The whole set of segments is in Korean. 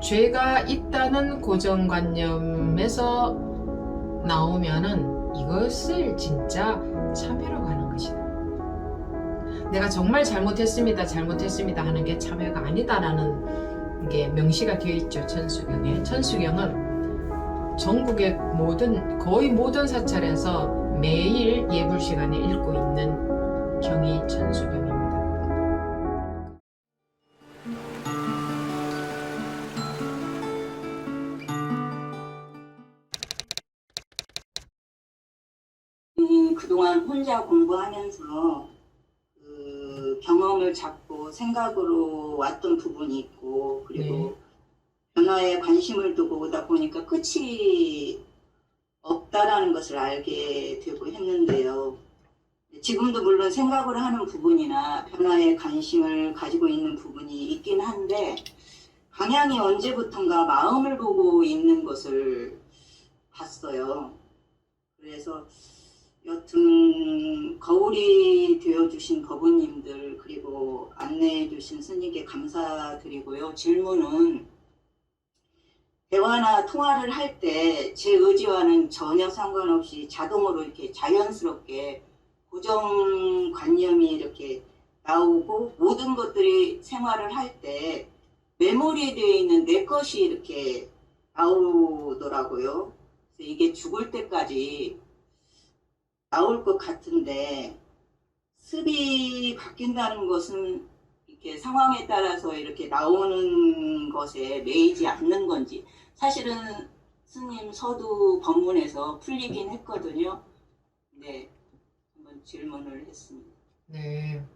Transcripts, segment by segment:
죄가 있다는 고정관념에서 나오면은 이것을 진짜 참회라고 하는 것이다. 내가 정말 잘못했습니다 하는 게 참회가 아니다라는 게 명시가 되어 있죠. 천수경에. 천수경은 전국의 거의 모든 사찰에서 매일 예불 시간에 읽고 있는 경이 천수경입니다. 그동안 혼자 공부하면서 그 경험을 잡고 생각으로 왔던 부분이 있고, 그리고 변화에 관심을 두고 오다 보니까 끝이 없다라는 것을 알게 되고 했는데요. 지금도 물론 생각을 하는 부분이나 변화에 관심을 가지고 있는 부분이 있긴 한데, 방향이 언제부턴가 마음을 보고 있는 것을 봤어요. 그래서 여튼 거울이 되어주신 거부님들, 그리고 안내해주신 스님께 감사드리고요. 질문은, 대화나 통화를 할 때 제 의지와는 전혀 상관없이 자동으로 이렇게 자연스럽게 고정관념이 이렇게 나오고, 모든 것들이 생활을 할 때 메모리 되어 있는 내 것이 이렇게 나오더라고요. 그래서 이게 죽을 때까지 나올 것 같은데, 습이 바뀐다는 것은 이렇게 상황에 따라서 이렇게 나오는 것에 매이지 않는 건지, 사실은 스님 서두 법문에서 풀리긴 했거든요. 네, 한번 질문을 했습니다. 네.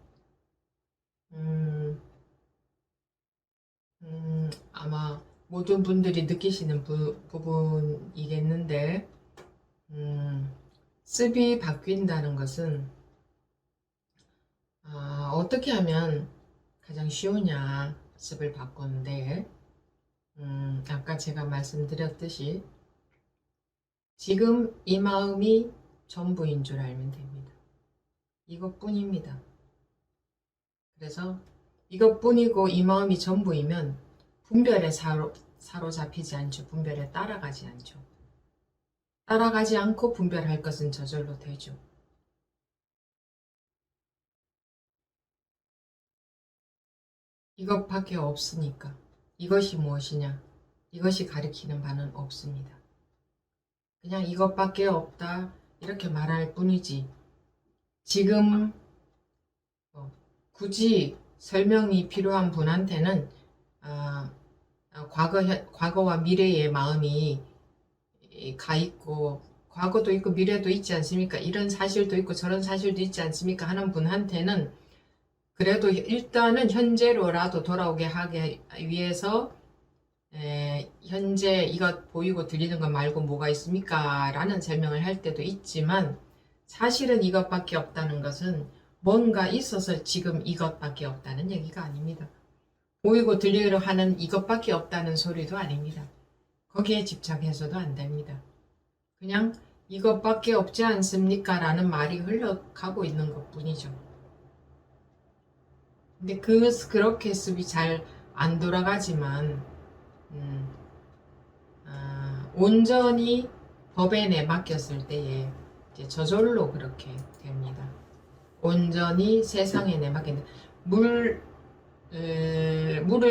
아마 모든 분들이 느끼시는 부분이겠는데, 습이 바뀐다는 것은 어떻게 하면 가장 쉬우냐, 습을 바꾸는데, 아까 제가 말씀드렸듯이 지금 이 마음이 전부인 줄 알면 됩니다. 이것뿐입니다. 그래서 이것뿐이고 이 마음이 전부이면 분별에 사로잡히지 않죠. 분별에 따라가지 않죠. 따라가지 않고 분별할 것은 저절로 되죠. 이것밖에 없으니까. 이것이 무엇이냐? 이것이 가리키는 바는 없습니다. 그냥 이것밖에 없다 이렇게 말할 뿐이지, 지금 굳이 설명이 필요한 분한테는 과거와 미래의 마음이 가 있고, 과거도 있고 미래도 있지 않습니까? 이런 사실도 있고 저런 사실도 있지 않습니까? 하는 분한테는 그래도 일단은 현재로라도 돌아오게 하기 위해서 현재 이것 보이고 들리는 것 말고 뭐가 있습니까? 라는 설명을 할 때도 있지만, 사실은 이것밖에 없다는 것은 뭔가 있어서 지금 이것밖에 없다는 얘기가 아닙니다. 보이고 들리려 하는 이것밖에 없다는 소리도 아닙니다. 거기에 집착해서도 안 됩니다. 그냥 이것밖에 없지 않습니까? 라는 말이 흘러가고 있는 것 뿐이죠. 근데 그렇게 습이 잘 안 돌아가지만, 온전히 법에 내맡겼을 때에 이제 저절로 그렇게 됩니다. 온전히 세상에 내맡기는 물을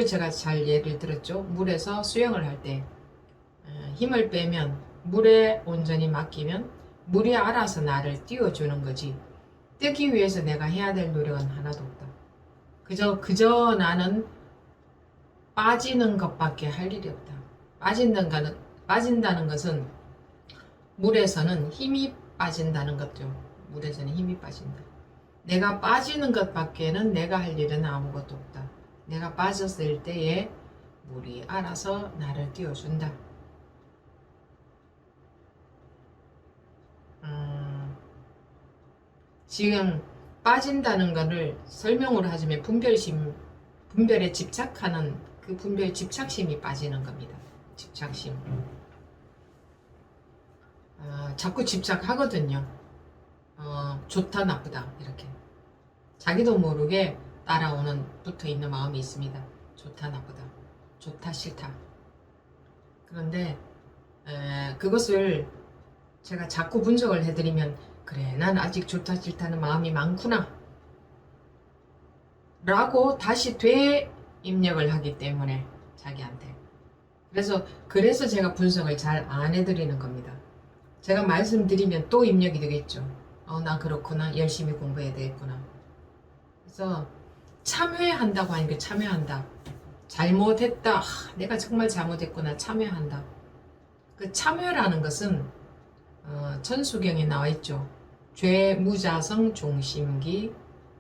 제가 잘 예를 들었죠. 물에서 수영을 할 때 힘을 빼면, 물에 온전히 맡기면 물이 알아서 나를 띄워주는 거지, 뜨기 위해서 내가 해야 될 노력은 하나도 없다. 그저 나는 빠지는 것밖에 할 일이 없다. 빠진다는 것은, 물에서는 힘이 빠진다는 거죠. 물에서는 힘이 빠진다. 내가 빠지는 것밖에는 내가 할 일은 아무것도 없다. 내가 빠졌을 때에 물이 알아서 나를 띄워준다. 지금 빠진다는 것을 설명으로 하자면 분별에 집착하는 그 분별 집착심이 빠지는 겁니다. 집착심. 자꾸 집착하거든요. 좋다 나쁘다 이렇게 자기도 모르게 따라오는 붙어있는 마음이 있습니다. 좋다 나쁘다, 좋다 싫다, 그런데 그것을 제가 자꾸 분석을 해드리면 그래 난 아직 좋다 싫다는 마음이 많구나 라고 다시 되입력을 하기 때문에 자기한테 그래서 제가 분석을 잘 안 해드리는 겁니다. 제가 말씀드리면 또 입력이 되겠죠. 나 그렇구나. 열심히 공부해야 되겠구나. 그래서 참회한다고 하니까 참회한다. 잘못했다. 내가 정말 잘못했구나. 참회한다. 그 참회라는 것은 천수경에 나와 있죠. 죄무자성 종심기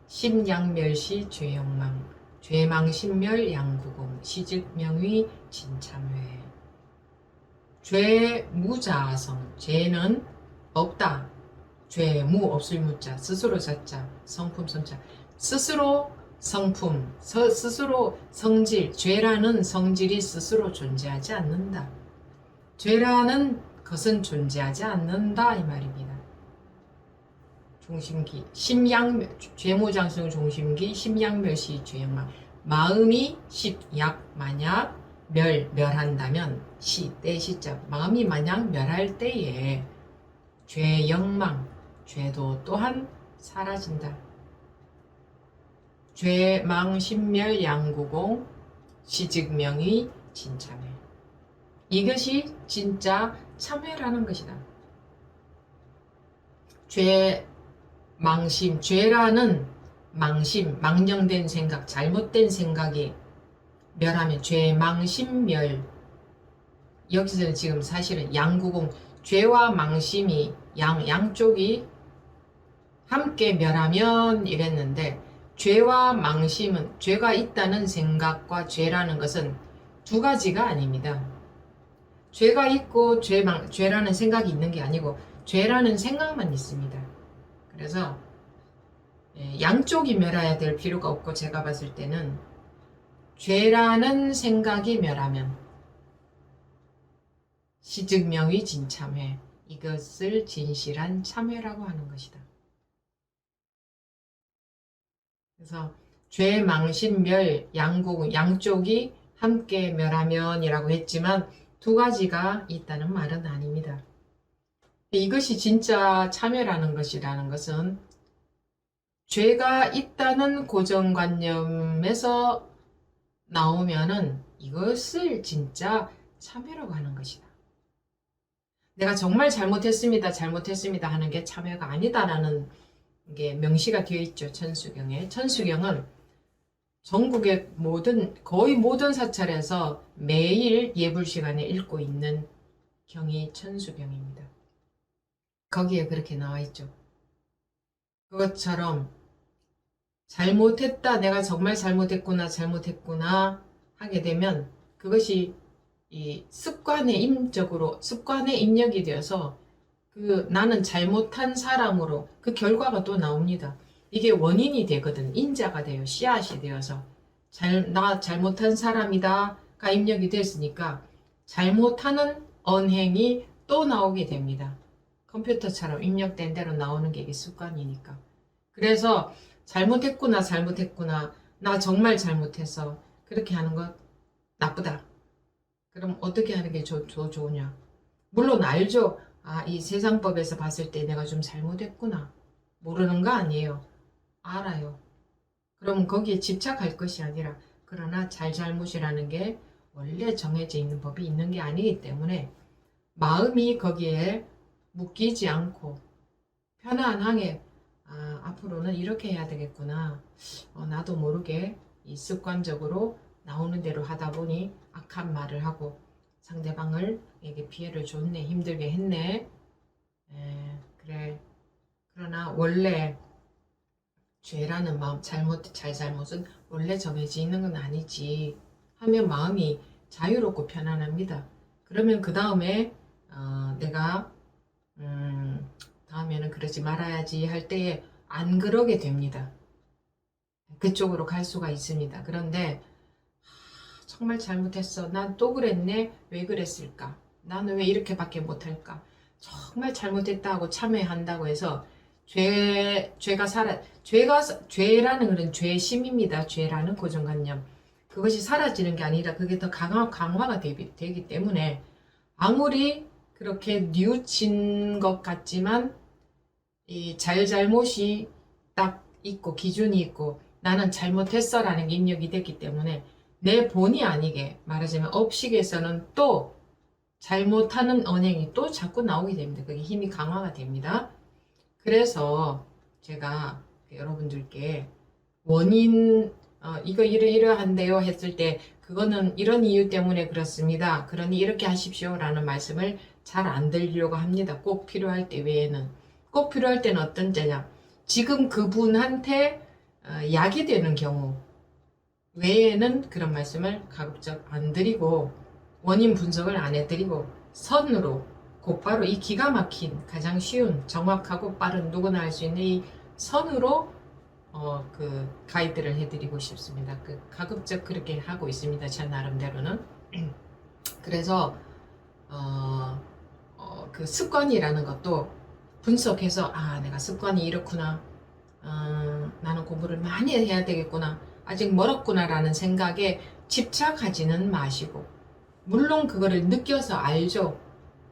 심양멸시 죄영망 죄망신멸 양구공 시즉명의 진참회. 죄무자성 죄는 없다. 죄무 없을 무자 스스로 자자 성품 성자 스스로 성품 스스로 성질 죄라는 성질이 스스로 존재하지 않는다. 죄라는 것은 존재하지 않는다 이 말입니다. 종심기 죄무장성 종심기 심양멸시 죄영망 마음이 십약 만약 멸한다면 때 시자 마음이 만약 멸할 때에 죄영망 죄도 또한 사라진다. 죄망신멸 양구공 시즉명의 진참회. 이것이 진짜 참회라는 것이다. 죄라는 망심, 망령된 생각, 잘못된 생각이 멸하면 죄망신멸. 여기서는 지금 사실은 양구공, 죄와 망심이 양쪽이 함께 멸하면 이랬는데 죄와 망심은 죄가 있다는 생각과 죄라는 것은 두 가지가 아닙니다. 죄가 있고 죄라는 생각이 있는 게 아니고 죄라는 생각만 있습니다. 그래서 양쪽이 멸해야 될 필요가 없고 제가 봤을 때는 죄라는 생각이 멸하면 시즉명의 진참회 이것을 진실한 참회라고 하는 것이다. 그래서 죄, 망신, 멸, 양쪽이 함께 멸하면이라고 했지만 두 가지가 있다는 말은 아닙니다. 이것이 진짜 참회라는 것은 죄가 있다는 고정관념에서 나오면은 이것을 진짜 참회라고 하는 것이다. 내가 정말 잘못했습니다 하는 게 참회가 아니다라는 게 명시가 되어 있죠. 천수경에. 천수경은 전국의 거의 모든 사찰에서 매일 예불 시간에 읽고 있는 경이 천수경입니다. 거기에 그렇게 나와 있죠. 그것처럼 잘못했다, 내가 정말 잘못했구나 하게 되면 그것이 이 습관에 입력이 되어서 나는 잘못한 사람으로 그 결과가 또 나옵니다. 이게 원인이 되거든. 인자가 돼요. 씨앗이 되어서 나 잘못한 사람이다가 입력이 됐으니까 잘못하는 언행이 또 나오게 됩니다. 컴퓨터처럼 입력된 대로 나오는 게 이게 습관이니까. 그래서 잘못했구나 나 정말 잘못했어 그렇게 하는 것 나쁘다. 그럼 어떻게 하는 게 좋으냐? 물론 알죠. 이 세상법에서 봤을 때 내가 좀 잘못했구나. 모르는 거 아니에요. 알아요. 그럼 거기에 집착할 것이 아니라 그러나 잘못이라는 게 원래 정해져 있는 법이 있는 게 아니기 때문에 마음이 거기에 묶이지 않고 편안하게 앞으로는 이렇게 해야 되겠구나. 나도 모르게 이 습관적으로 나오는 대로 하다 보니 악한 말을 하고 상대방에게 피해를 줬네. 힘들게 했네. 그래. 그러나 원래 죄라는 마음, 잘못은 원래 정해져 있는 건 아니지 하면 마음이 자유롭고 편안합니다. 그러면 그 다음에 내가 다음에는 그러지 말아야지 할 때에 안 그러게 됩니다. 그쪽으로 갈 수가 있습니다. 그런데 정말 잘못했어. 난 또 그랬네. 왜 그랬을까? 나는 왜 이렇게밖에 못할까? 정말 잘못했다 하고 참회한다고 해서 죄라는 그런 죄심입니다. 죄라는 고정관념. 그것이 사라지는 게 아니라 그게 더 강화가 되기 때문에 아무리 그렇게 뉘우친 것 같지만 이 잘잘못이 딱 있고 기준이 있고 나는 잘못했어 라는 게 입력이 됐기 때문에 내 본의 아니게 말하자면 업식에서는 또 잘못하는 언행이 또 자꾸 나오게 됩니다. 그게 힘이 강화가 됩니다. 그래서 제가 여러분들께 원인 이거 이러한데요 했을 때 그거는 이런 이유 때문에 그렇습니다. 그러니 이렇게 하십시오 라는 말씀을 잘 안 드리려고 합니다. 꼭 필요할 때 외에는. 꼭 필요할 때는 어떤 때냐. 지금 그분한테 약이 되는 경우 외에는 그런 말씀을 가급적 안 드리고 원인 분석을 안 해드리고 선으로 곧바로 이 기가 막힌 가장 쉬운 정확하고 빠른 누구나 할 수 있는 이 선으로 그 가이드를 해드리고 싶습니다. 그 가급적 그렇게 하고 있습니다. 제 나름대로는. 그래서 그 습관이라는 것도 분석해서 내가 습관이 이렇구나. 나는 공부를 많이 해야 되겠구나. 아직 멀었구나 라는 생각에 집착하지는 마시고 물론 그거를 느껴서 알죠.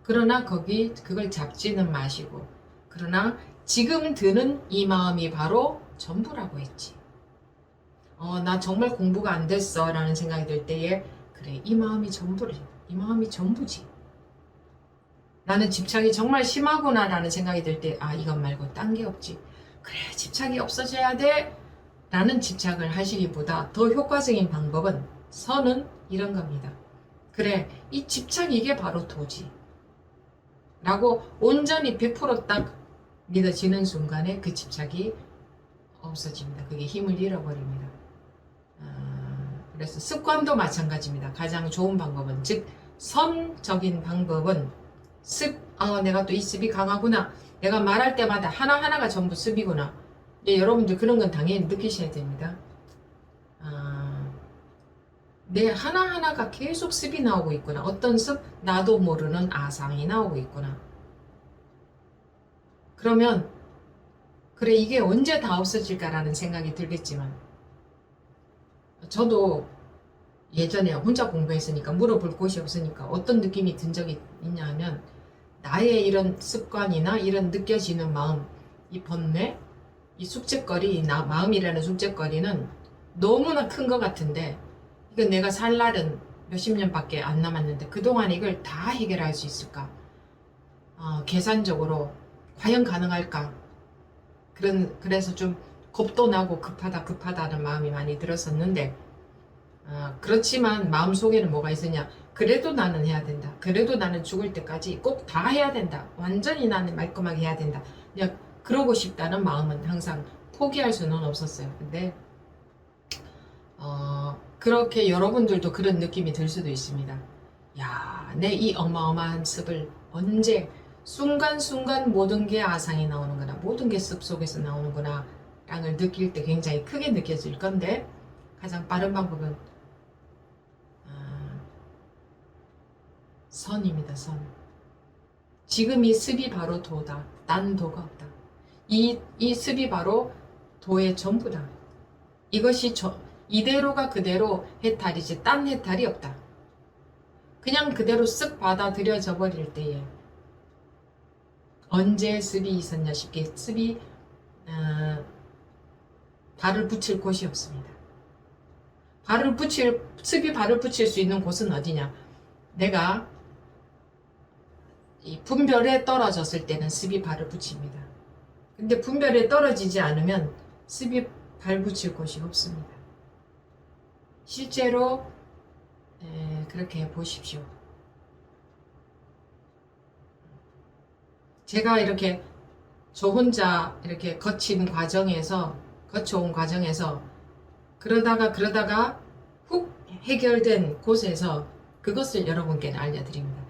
그러나 그걸 잡지는 마시고 그러나 지금 드는 이 마음이 바로 전부라고 했지. 나 정말 공부가 안 됐어 라는 생각이 들 때에 그래 이 마음이 전부래. 이 마음이 전부지. 나는 집착이 정말 심하구나 라는 생각이 들 때 이것 말고 딴 게 없지. 그래 집착이 없어져야 돼 라는 집착을 하시기보다 더 효과적인 방법은 선은 이런 겁니다. 그래 이 집착 이게 바로 도지 라고 온전히 100%딱 믿어지는 순간에 그 집착이 없어집니다. 그게 힘을 잃어버립니다. 그래서 습관도 마찬가지입니다. 가장 좋은 방법은 즉 선적인 방법은 내가 또 이 습이 강하구나. 내가 말할 때마다 하나하나가 전부 습이구나. 여러분들 그런 건 당연히 느끼셔야 됩니다. 내 하나하나가 계속 습이 나오고 있구나. 어떤 습? 나도 모르는 아상이 나오고 있구나. 그러면 그래 이게 언제 다 없어질까라는 생각이 들겠지만 저도 예전에 혼자 공부했으니까 물어볼 곳이 없으니까 어떤 느낌이 든 적이 있냐 하면 나의 이런 습관이나 이런 느껴지는 마음, 이 번뇌, 이 숙제거리, 마음이라는 숙제거리는 너무나 큰 것 같은데 이건 내가 살 날은 몇십 년밖에 안 남았는데 그동안 이걸 다 해결할 수 있을까? 계산적으로 과연 가능할까? 그래서 좀 겁도 나고 급하다는 마음이 많이 들었었는데 그렇지만 마음속에는 뭐가 있으냐? 그래도 나는 해야 된다. 그래도 나는 죽을 때까지 꼭 다 해야 된다. 완전히 나는 말끔하게 해야 된다. 그냥 그러고 싶다는 마음은 항상 포기할 수는 없었어요. 근데 그렇게 여러분들도 그런 느낌이 들 수도 있습니다. 야, 내 이 어마어마한 습을 언제 순간순간 모든 게 아상이 나오는구나. 모든 게 습 속에서 나오는구나. 라는 느낄 때 굉장히 크게 느껴질 건데 가장 빠른 방법은 선입니다. 선. 지금 이 습이 바로 도다. 딴 도가 없다. 이 습이 바로 도의 전부다. 이것이 이대로가 그대로 해탈이지 딴 해탈이 없다. 그냥 그대로 쓱 받아들여져 버릴 때에 언제 습이 있었냐 싶게 습이 발을 붙일 곳이 없습니다. 습이 발을 붙일 수 있는 곳은 어디냐? 내가 이 분별에 떨어졌을 때는 습이 발을 붙입니다. 근데 분별에 떨어지지 않으면 습이 발 붙일 곳이 없습니다. 실제로 그렇게 보십시오. 제가 이렇게 저 혼자 이렇게 거쳐온 과정에서 그러다가 훅 해결된 곳에서 그것을 여러분께 알려드립니다.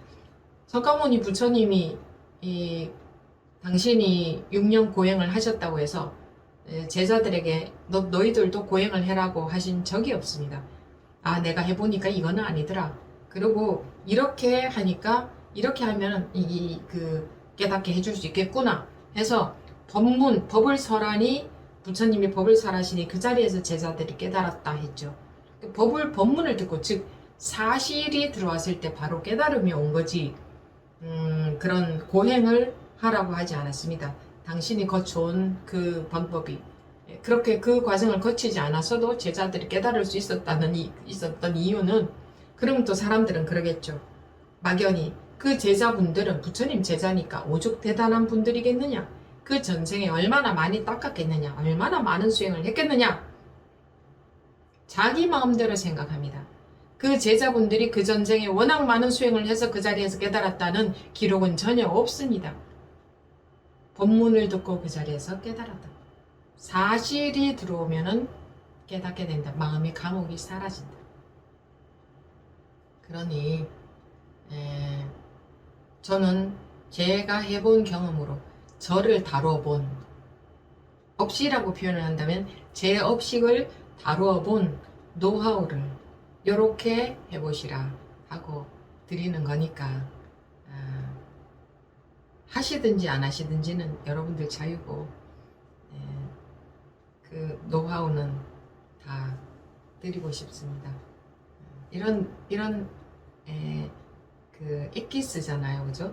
석가모니 부처님이 당신이 6년 고행을 하셨다고 해서 제자들에게 너희들도 고행을 해라고 하신 적이 없습니다. 내가 해보니까 이거는 아니더라. 그리고 이렇게 하니까 이렇게 하면 깨닫게 해줄 수 있겠구나 해서 법을 설하니 부처님이 법을 설하시니 그 자리에서 제자들이 깨달았다 했죠. 법문을 듣고 즉 사실이 들어왔을 때 바로 깨달음이 온 거지, 그런 고행을 하라고 하지 않았습니다. 당신이 거쳐온 그 방법이, 그렇게 그 과정을 거치지 않았어도 제자들이 깨달을 수 있었던 이유는, 그럼 또 사람들은 그러겠죠. 막연히 그 제자분들은 부처님 제자니까 오죽 대단한 분들이겠느냐, 그 전생에 얼마나 많이 닦았겠느냐, 얼마나 많은 수행을 했겠느냐, 자기 마음대로 생각합니다. 그 제자분들이 그 전생에 워낙 많은 수행을 해서 그 자리에서 깨달았다는 기록은 전혀 없습니다. 법문을 듣고 그 자리에서 깨달았다. 사실이 들어오면은 깨닫게 된다. 마음의 감옥이 사라진다. 그러니 저는 제가 해본 경험으로 저를 다뤄본, 업시라고 표현을 한다면 제 업식을 다루어본 노하우를 요렇게 해보시라 하고 드리는 거니까, 하시든지 안 하시든지는 여러분들 자유고, 그 노하우는 다 드리고 싶습니다. 이런 그 엑기스잖아요, 그죠?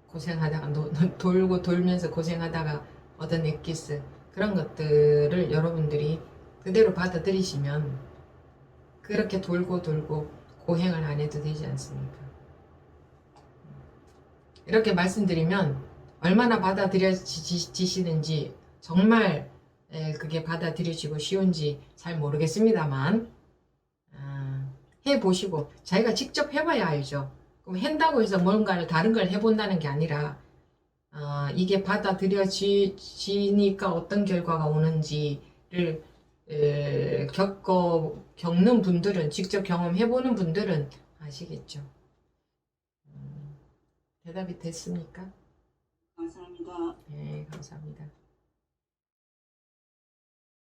고생하다가 돌고 돌면서 고생하다가 얻은 엑기스, 그런 것들을 여러분들이 그대로 받아들이시면 그렇게 돌고 돌고 고행을 안 해도 되지 않습니까? 이렇게 말씀드리면 얼마나 받아들여지시는지, 정말 그게 받아들여지고 쉬운지 잘 모르겠습니다만, 해보시고 자기가 직접 해봐야 알죠. 그럼 한다고 해서 뭔가를 다른 걸 해본다는 게 아니라, 이게 받아들여지니까 어떤 결과가 오는지를 겪는 분들은, 직접 경험해보는 분들은 아시겠죠. 대답이 됐습니까? 감사합니다. 네, 감사합니다.